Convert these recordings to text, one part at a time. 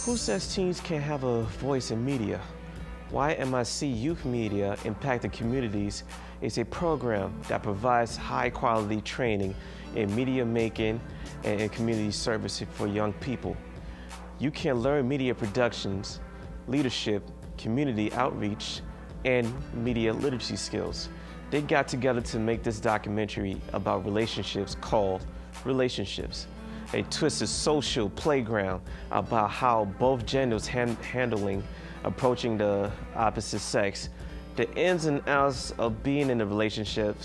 Who says teens can't have a voice in media? Y.M.I.C. Youth Media Impacted Communities is a program that provides high-quality training in media making and community service for young people. You can learn media productions, leadership, community outreach, and media literacy skills. They got together to make this documentary about relationships called Relationships, a twisted social playground about how both genders approaching the opposite sex, the ins and outs of being in a relationship,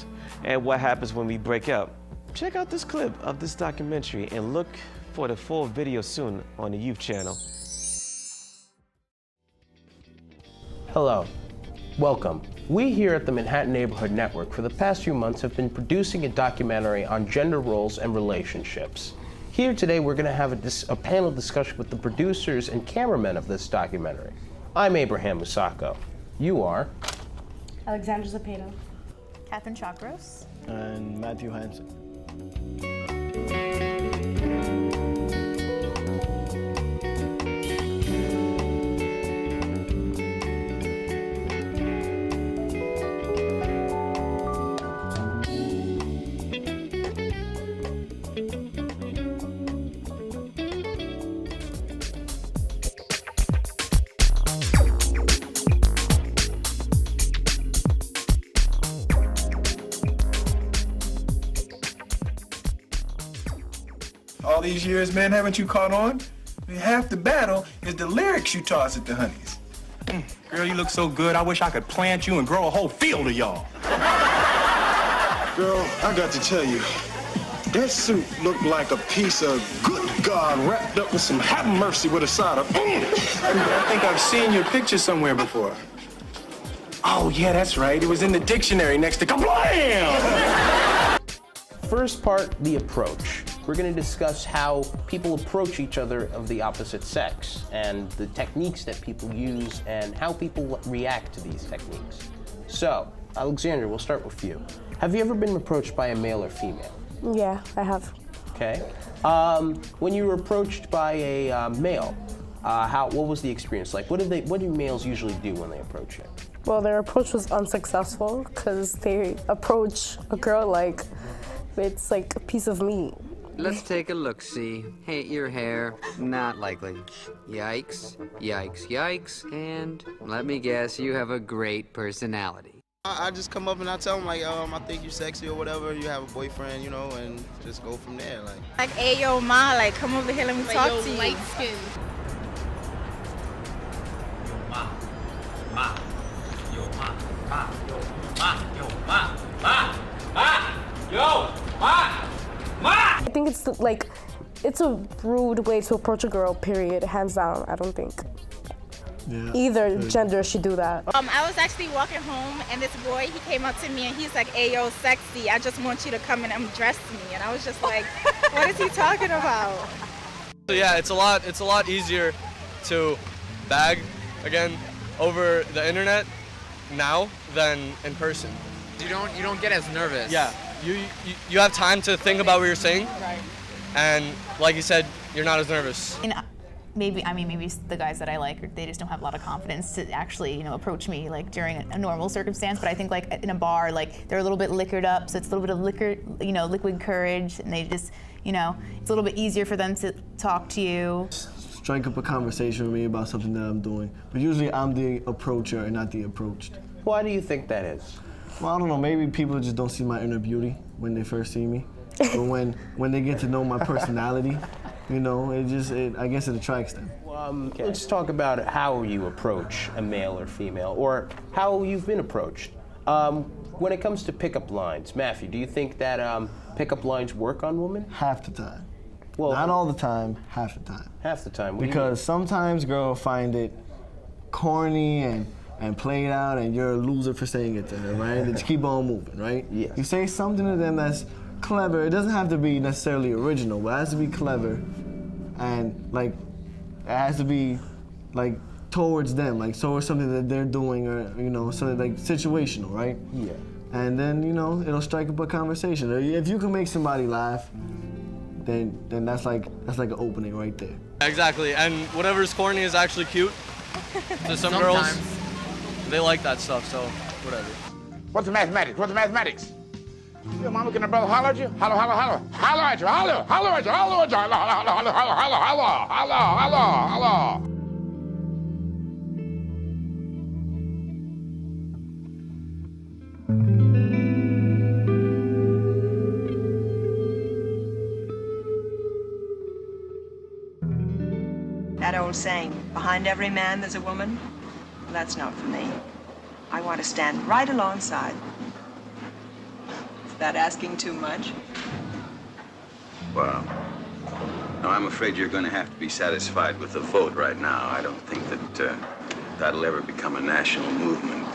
and what happens when we break up. Check out this clip of this documentary and look for the full video soon on the Youth channel. Hello, welcome. We here at the Manhattan Neighborhood Network for the past few months have been producing a documentary on gender roles and relationships. Here today we're going to have a panel discussion with the producers and cameramen of this documentary. I'm Abraham Musako. You are? Alexandra Zapata. Catherine Chakros. And Matthew Hansen. All these years, man, haven't you caught on? I mean, half the battle is the lyrics you toss at the honeys. Girl, you look so good, I wish I could plant you and grow a whole field of y'all. Girl, I got to tell you, that suit looked like a piece of good God wrapped up with some have mercy with a side of I think I've seen your picture somewhere before. Oh, yeah, that's right. It was in the dictionary next to kablam! First part, the approach. We're going to discuss how people approach each other of the opposite sex and the techniques that people use and how people react to these techniques. So, Alexandra, we'll start with you. Have you ever been approached by a male or female? Yeah, I have. Okay. When you were approached by a male, what was the experience like? What do males usually do when they approach you? Well, their approach was unsuccessful because they approach a girl like it's like a piece of meat. Let's take a look-see. Hate your hair. Not likely. Yikes, yikes, yikes, and let me guess, you have a great personality. I just come up and I tell them, like, I think you're sexy or whatever, you have a boyfriend, you know, and just go from there, Like, hey, yo, ma, like, come over here, let me talk to you. Light skin. Yo, ma, yo, ma, yo, ma, yo, ma, yo, ma. I think it's a rude way to approach a girl, period, hands down. I don't think either gender should do that. I was actually walking home and this boy, he came up to me and he's like, hey, yo, sexy, I just want you to come and undress me. And I was just like, what is he talking about? So yeah, it's a lot easier to bag, again, over the internet now than in person. You don't get as nervous. Yeah. You have time to think about what you're saying, Right. and like you said, you're not as nervous. And maybe the guys that I like, they just don't have a lot of confidence to actually, approach me like during a normal circumstance. But I think like in a bar, like they're a little bit liquored up, so it's a little bit of liquid courage, and they just, it's a little bit easier for them to talk to you. Strike up a conversation with me about something that I'm doing, but usually I'm the approacher and not the approached. Why do you think that is? Well, I don't know, maybe people just don't see my inner beauty when they first see me. But when they get to know my personality, I guess it attracts them. Let's talk about how you approach a male or female, or how you've been approached. When it comes to pickup lines, Matthew, do you think that pickup lines work on women? Half the time. Well, not all the time, half the time. Half the time. Because sometimes girls find it corny and play it out, and you're a loser for saying it to her, right? Just keep on moving, right? Yes. You say something to them that's clever. It doesn't have to be necessarily original, but it has to be clever, and it has to be towards them, towards something that they're doing, or something situational, right? Yeah. And then it'll strike up a conversation. If you can make somebody laugh, then that's like an opening right there. Exactly, and whatever's corny is actually cute. To some girls, they like that stuff, so whatever. What's the mathematics? What's the mathematics? Your mama, can a brother holler at you? Holler, holler, holler. Holler at you, holler, holler at you, holler at you, holler, holler, holler, holler, holler, holler, holler, holler. That old saying, behind every man there's a woman, well, that's not for me. I want to stand right alongside. Is that asking too much? Well, no, I'm afraid you're going to have to be satisfied with the vote right now. I don't think that that'll ever become a national movement.